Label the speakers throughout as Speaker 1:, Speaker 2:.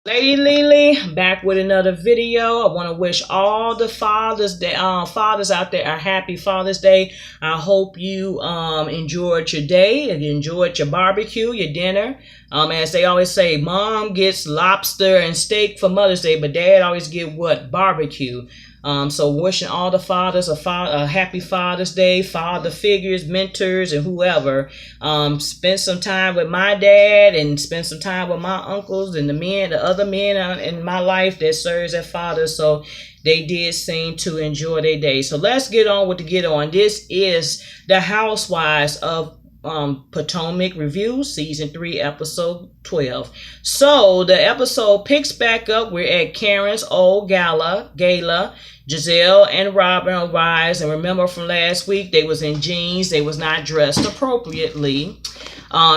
Speaker 1: Lady Lily, back with another video. I want to wish all the fathers out there a happy Father's Day. I hope you enjoyed your day and enjoyed your barbecue, your dinner. As they always say, Mom gets lobster and steak for Mother's Day, but Dad always get what? Barbecue. So wishing all the fathers a happy Father's Day, father figures, mentors, and whoever. Spend some time with my dad and spend some time with my uncles and the other men in my life that serves as fathers. So they did seem to enjoy their day. So let's get on with the get on. This is the Housewives of Potomac review, season 3, episode 12. So the episode picks back up. We're at Karen's old gala. Giselle and Robin arrives, and remember from last week, they was in jeans. They was not dressed appropriately.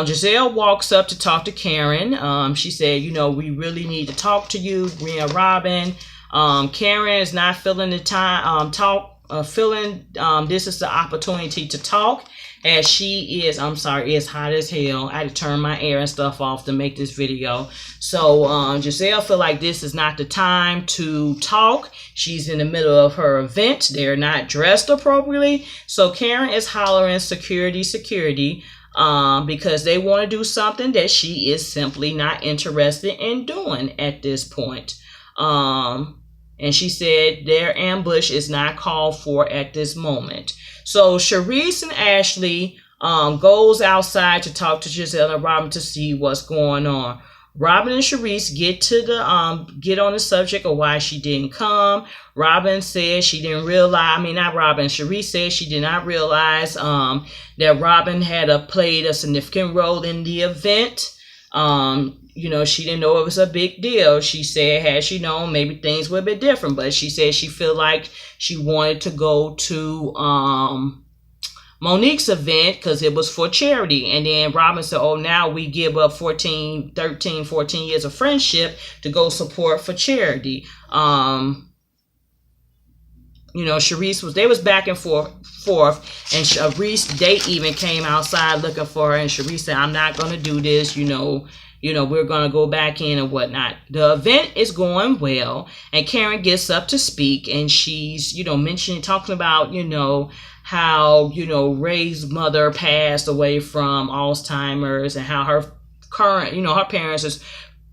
Speaker 1: Giselle walks up to talk to Karen. She said, we really need to talk to you, me and Robin. Karen is not feeling the time, this is the opportunity to talk. As she is, it's hot as hell. I had to turn my air and stuff off to make this video. So Giselle feel like this is not the time to talk. She's in the middle of her event. They're not dressed appropriately. So Karen is hollering security, because they want to do something that she is simply not interested in doing at this point. And she said their ambush is not called for at this moment. So Charisse and Ashley goes outside to talk to Giselle and Robin to see what's going on. Robin and Charisse get on the subject of why she didn't come. Robin said she didn't realize, Charisse said she did not realize that Robin had played a significant role in the event. She didn't know it was a big deal. She said, had she known, maybe things would have been different. But she said she felt like she wanted to go to Monique's event because it was for charity. And then Robin said, now we give up 13, 14 years of friendship to go support for charity. Charisse they was back and forth, and Charisse, they even came outside looking for her, and Charisse said, I'm not going to do this, we're going to go back in and whatnot. The event is going well, and Karen gets up to speak, and she's, talking about, how, Ray's mother passed away from Alzheimer's, and how her her parents is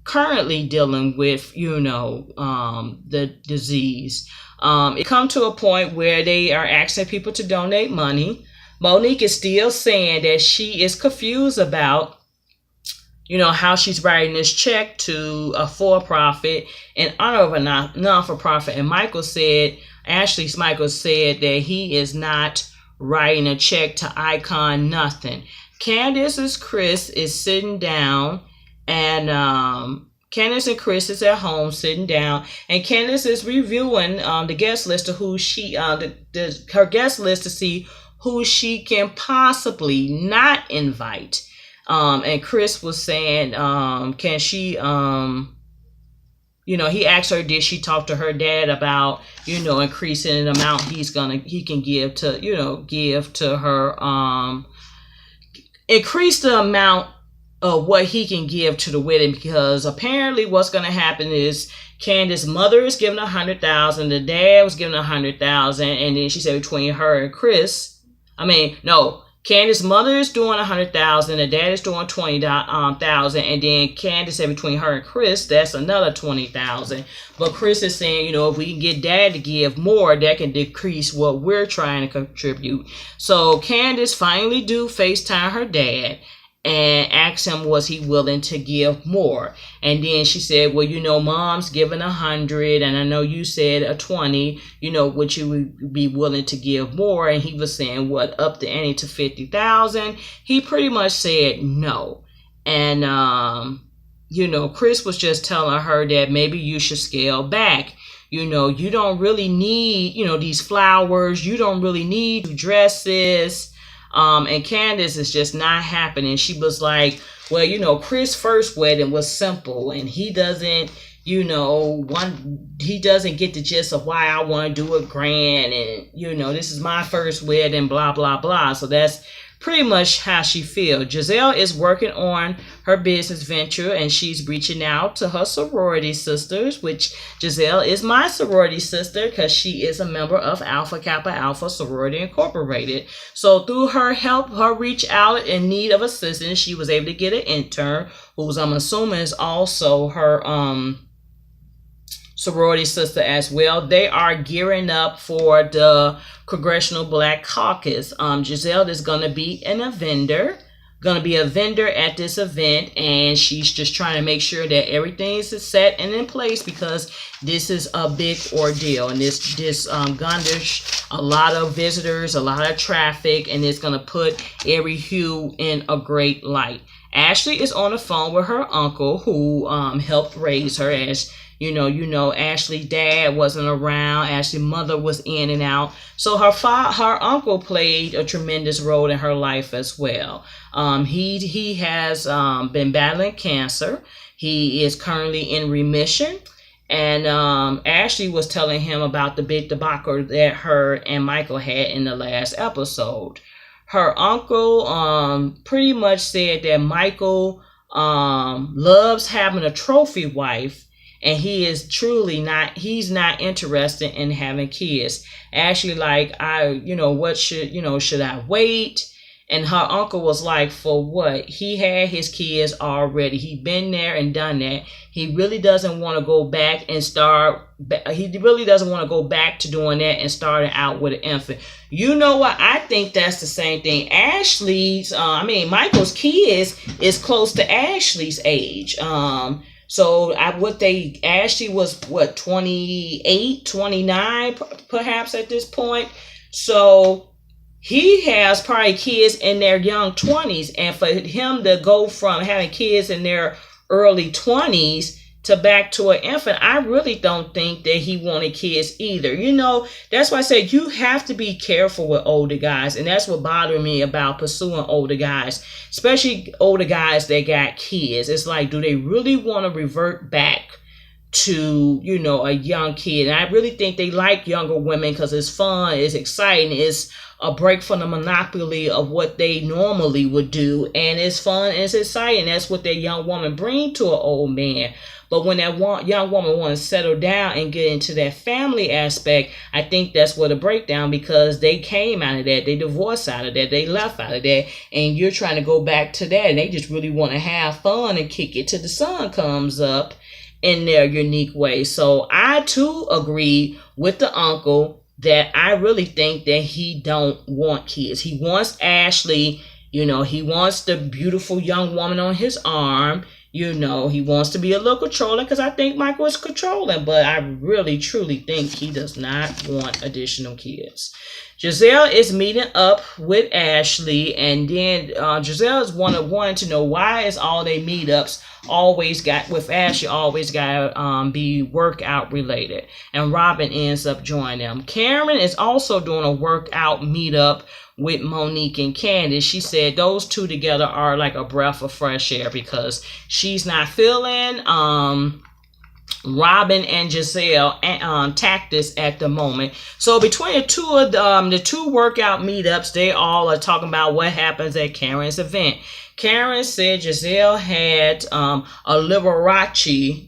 Speaker 1: currently dealing with, the disease. It come to a point where they are asking people to donate money. Monique is still saying that she is confused about, how she's writing this check to a for-profit in honor of a non-for-profit. And Michael said that he is not writing a check to Icon nothing. Chris is sitting down, and Candace and Chris is at home sitting down, and Candace is reviewing the guest list of who she her guest list to see who she can possibly not invite. And Chris was saying, can she, he asked her, did she talk to her dad about, increasing the amount he can give to her, increase the amount of what he can give to the wedding, because apparently what's going to happen is Candace's mother is giving $100,000, the dad was giving $100,000, and then she said between her and Chris, Candace's mother is doing $100,000, the dad is doing $20,000, and then Candace said between her and Chris, that's another $20,000. But Chris is saying, if we can get dad to give more, that can decrease what we're trying to contribute. So Candace finally do FaceTime her dad and asked him, was he willing to give more? And then she said, well, Mom's giving 100, and I know you said a 20, would you be willing to give more? And he was saying, what, up the ante to 50,000? He pretty much said no. And, Chris was just telling her that maybe you should scale back. You don't really need, these flowers. You don't really need dresses. And Candace is just not happening. She was like, well, Chris' first wedding was simple, and he doesn't, he doesn't get the gist of why I want to do it grand, and, this is my first wedding, blah, blah, blah. So that's pretty much how she feels. Giselle is working on her business venture, and she's reaching out to her sorority sisters, which Giselle is my sorority sister because she is a member of Alpha Kappa Alpha Sorority Incorporated. So through her help, her reach out in need of assistance, she was able to get an intern who's, I'm assuming, is also her sorority sister as well. They are gearing up for the Congressional Black Caucus. Giselle is going to be a vendor at this event, and she's just trying to make sure that everything is set and in place because this is a big ordeal, and this garners a lot of visitors, a lot of traffic, and it's going to put every hue in a great light. Ashley is on the phone with her uncle who helped raise her. As you know, Ashley's dad wasn't around. Ashley's mother was in and out. So her uncle played a tremendous role in her life as well. He has been battling cancer. He is currently in remission. And Ashley was telling him about the big debacle that her and Michael had in the last episode. Her uncle pretty much said that Michael loves having a trophy wife, and he's not interested in having kids. Ashley should I wait? And her uncle was like, for what? He had his kids already. He been there and done that. He really doesn't want to go back to doing that and starting out with an infant. You know what? I think that's the same thing. Michael's kids is close to Ashley's age. Ashley was 28, 29 perhaps at this point. So he has probably kids in their young 20s, and for him to go from having kids in their early 20s to back to an infant, I really don't think that he wanted kids either. That's why I said you have to be careful with older guys, and that's what bothered me about pursuing older guys, especially older guys that got kids. It's like, do they really want to revert back to, a young kid? And I really think they like younger women because it's fun, it's exciting, it's a break from the monopoly of what they normally would do, and it's fun and it's exciting. That's what that young woman bring to an old man. But when that young woman wants to settle down and get into that family aspect, I think that's where the breakdown, because they came out of that, they divorced out of that, they left out of that, and you're trying to go back to that, and they just really want to have fun and kick it till the sun comes up in their unique way. So I too agree with the uncle that I really think that he don't want kids. He wants Ashley, he wants the beautiful young woman on his arm. He wants to be a little controlling, because I think Michael is controlling, but I really truly think he does not want additional kids. Giselle is meeting up with Ashley, and then Giselle is wanting to know why is all their meetups always got be workout related, and Robin ends up joining them. Karen is also doing a workout meetup with Monique and Candace. She said those two together are like a breath of fresh air because she's not feeling Robin and Giselle tactics at the moment. So between the two workout meetups, they all are talking about what happens at Karen's event. Karen said Giselle had a Liberace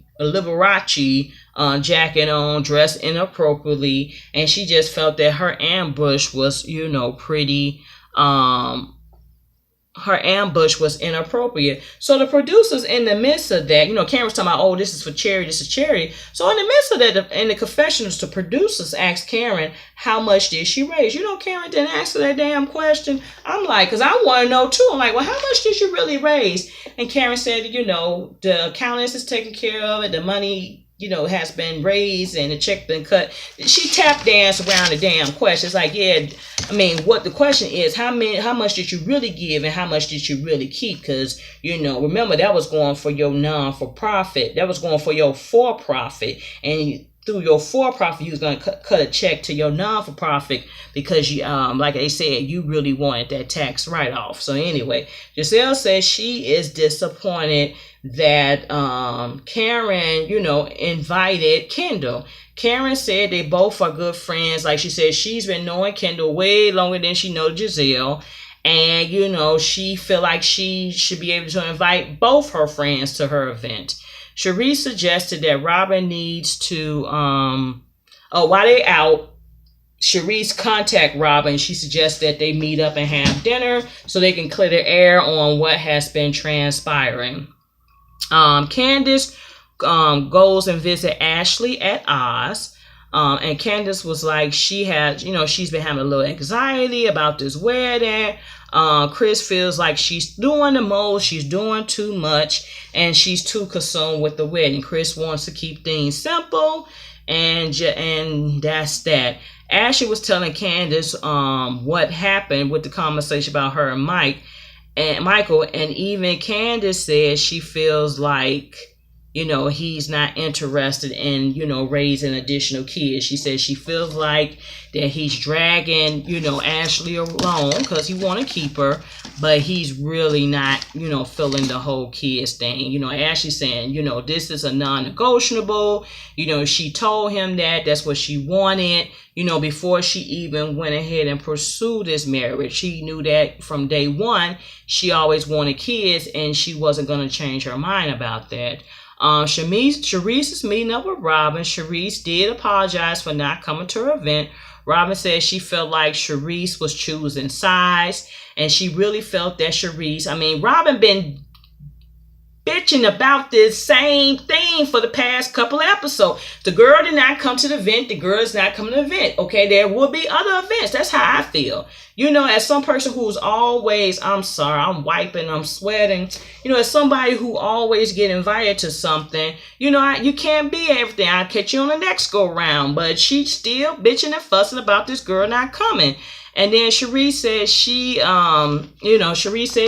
Speaker 1: jacket on, dressed inappropriately, and she just felt that her ambush was, her ambush was inappropriate. So the producers, in the midst of that, Karen was talking about, oh, this is for charity, this is charity. So in the midst of that, in the confessionals, the producers asked Karen, how much did she raise? Karen didn't answer that damn question. I'm like, because I want to know too. I'm like, well, how much did you really raise? And Karen said, the accountants is taking care of it. The money, has been raised and the check been cut. She tap danced around the damn question. It's like, what the question is, how much did you really give and how much did you really keep? Because, remember, that was going for your non-for-profit. That was going for your for-profit. And through your for-profit, you was going to cut a check to your non-for-profit because you, like they said, you really wanted that tax write-off. So anyway, Giselle says she is disappointed that Karen, invited Kendall. Karen said they both are good friends. Like she said, she's been knowing Kendall way longer than she knows Giselle. And, she feel like she should be able to invite both her friends to her event. Cherise suggested that Robin needs to, while they out, Cherise contact Robin. She suggests that they meet up and have dinner so they can clear the air on what has been transpiring. Candace goes and visit Ashley at Oz. And Candace was like, she's been having a little anxiety about this wedding. Chris feels like she's doing the most, she's doing too much, and she's too consumed with the wedding. Chris wants to keep things simple, and that's that. Ashley was telling Candace what happened with the conversation about her and Michael, and even Candace said she feels like, he's not interested in, raising additional kids. She says she feels like that he's dragging, Ashley along because he want to keep her, but he's really not, feeling the whole kids thing. Ashley saying, this is a non-negotiable. She told him that's what she wanted, before she even went ahead and pursued this marriage. She knew that from day one, she always wanted kids, and she wasn't going to change her mind about that. Cherise is meeting up with Robin. Cherise did apologize for not coming to her event. Robin said she felt like Cherise was choosing sides, and she really felt that Robin been bitching about this same thing for the past couple of episodes. The girl did not come to the event. The girl is not coming to the event. Okay, there will be other events. That's how I feel. As some person who's always, I'm sorry, I'm wiping, I'm sweating. As somebody who always get invited to something, you can't be everything. I'll catch you on the next go round. But she's still bitching and fussing about this girl not coming. And then Cherise says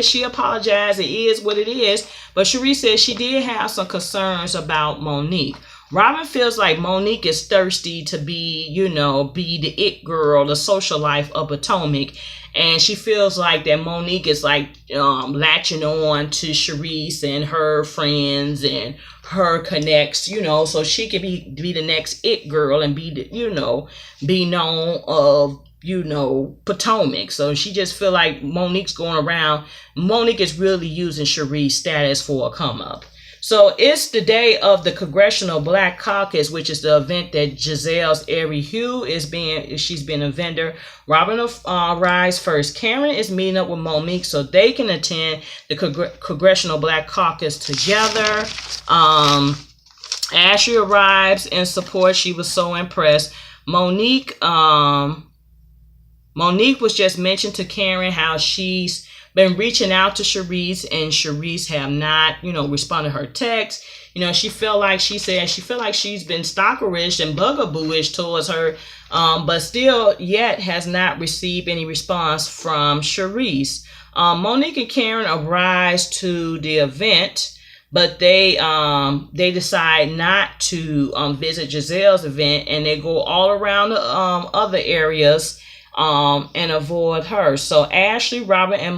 Speaker 1: she apologized. It is what it is. But Cherise says she did have some concerns about Monique. Robin feels like Monique is thirsty to be the it girl, the social life of Potomac. And she feels like that Monique is like latching on to Cherise and her friends and her connects, so she can be the next it girl and be known of Potomac. So she just feel like Monique's going around. Monique is really using Cherie's status for a come up. So it's the day of the Congressional Black Caucus, which is the event that Giselle's Ari Hugh she's been a vendor. Robin arrives first. Karen is meeting up with Monique so they can attend the Congressional Black Caucus together. Ashley arrives in support. She was so impressed. Monique was just mentioned to Karen how she's been reaching out to Cherise, and Cherise have not, responded to her text. She felt like she's been stalkerish and bugabooish towards her, but still yet has not received any response from Cherise. Monique and Karen arrive to the event, but they decide not to visit Giselle's event, and they go all around the other areas and avoid her. So Ashley, Robin, and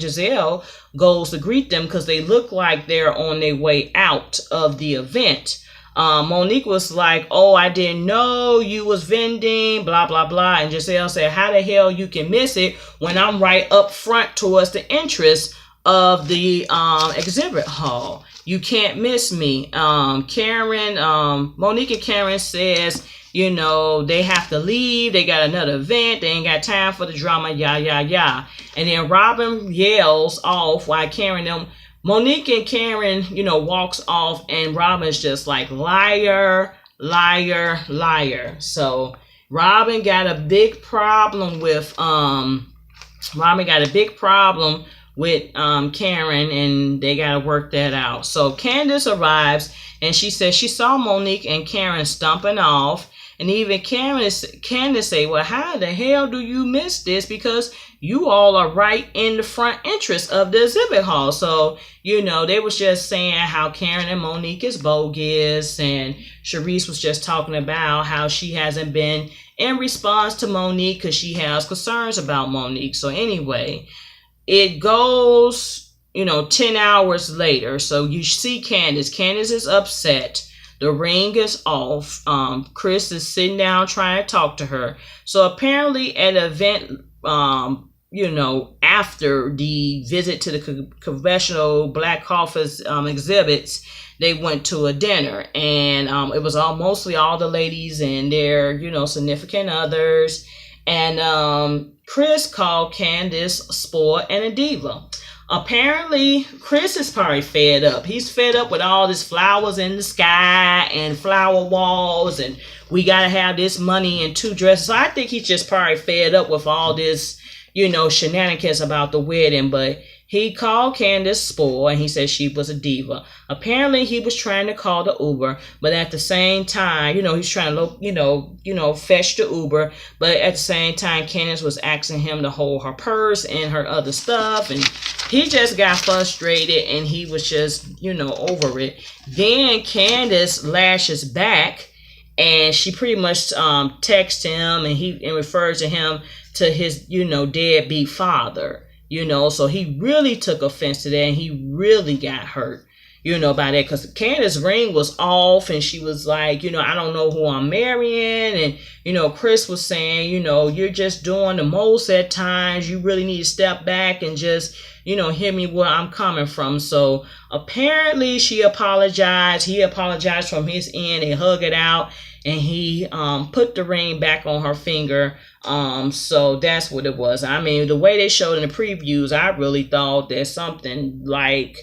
Speaker 1: Giselle goes to greet them because they look like they're on their way out of the event. Monique was like, "Oh, I didn't know you was vending, blah, blah, blah." And Giselle said, "How the hell you can miss it when I'm right up front towards the entrance of the exhibit hall? You can't miss me." Monique and Karen says, they have to leave. They got another event. They ain't got time for the drama, yeah. And then Robin yells off while Monique and Karen, walks off, and Robin's just like, liar, liar, liar. So Robin got a big problem with Karen, and they got to work that out. So Candace arrives, and she says she saw Monique and Karen stomping off. And even Candace say, "Well, how the hell do you miss this? Because you all are right in the front entrance of the exhibit hall." So, they was just saying how Karen and Monique is bogus. And Cherise was just talking about how she hasn't been in response to Monique because she has concerns about Monique. So anyway, it goes, 10 hours later. So you see Candace. Candace is upset. The ring is off. Chris is sitting down trying to talk to her. So apparently at an event after the visit to the Congressional Black Caucus exhibits, they went to a dinner, and it was mostly all the ladies and their, significant others. And Chris called Candace spoiled and a diva. Apparently, Chris is probably fed up. He's fed up with all this flowers in the sky and flower walls, and we got to have this money and 2 dresses. So I think he's just probably fed up with all this, shenanigans about the wedding. But he called Candace spoiled, and he said she was a diva. Apparently, he was trying to call the Uber, but at the same time, he's trying to, fetch the Uber. But at the same time, Candace was asking him to hold her purse and her other stuff, and he just got frustrated, and he was just, over it. Then Candace lashes back, and she pretty much texts him, and refers to him to his, deadbeat father. So he really took offense to that, and he really got hurt, by that, because Candace's ring was off, and she was like, I don't know who I'm marrying, and, Chris was saying, you're just doing the most at times, you really need to step back and just, hear me where I'm coming from. So apparently she apologized, he apologized from his end, they hugged it out, and he put the ring back on her finger. So that's what it was. I mean, the way they showed in the previews, I really thought that something like,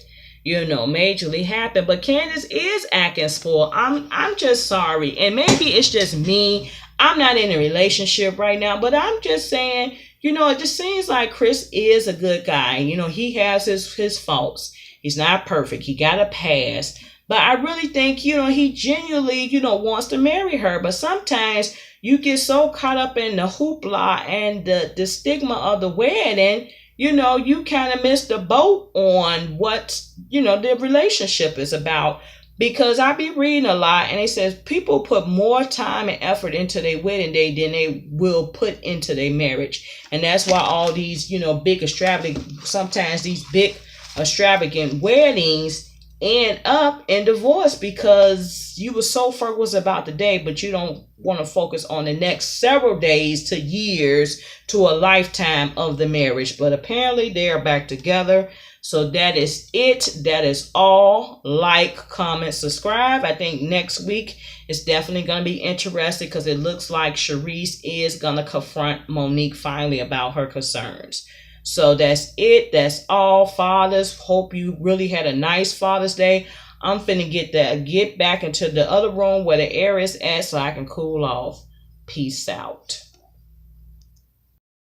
Speaker 1: majorly happened. But Candace is acting spoiled. I'm just sorry. And maybe it's just me. I'm not in a relationship right now, but I'm just saying, it just seems like Chris is a good guy. He has his faults. He's not perfect. He got a past. But I really think, he genuinely, wants to marry her. But sometimes you get so caught up in the hoopla and the stigma of the wedding, you kind of miss the boat on what, the relationship is about. Because I be reading a lot, and it says people put more time and effort into their wedding day than they will put into their marriage. And that's why all these, big sometimes these big extravagant weddings end up in divorce, because you were so focused about the day, but you don't want to focus on the next several days to years to a lifetime of the marriage. But apparently they are back together. So that is it. That is all. Like, comment, subscribe. I think next week is definitely going to be interesting, because it looks like Sharice is going to confront Monique finally about her concerns. So that's it. That's all, fathers. Hope you really had a nice Father's Day. I'm finna get back into the other room where the air is at so I can cool off. Peace out.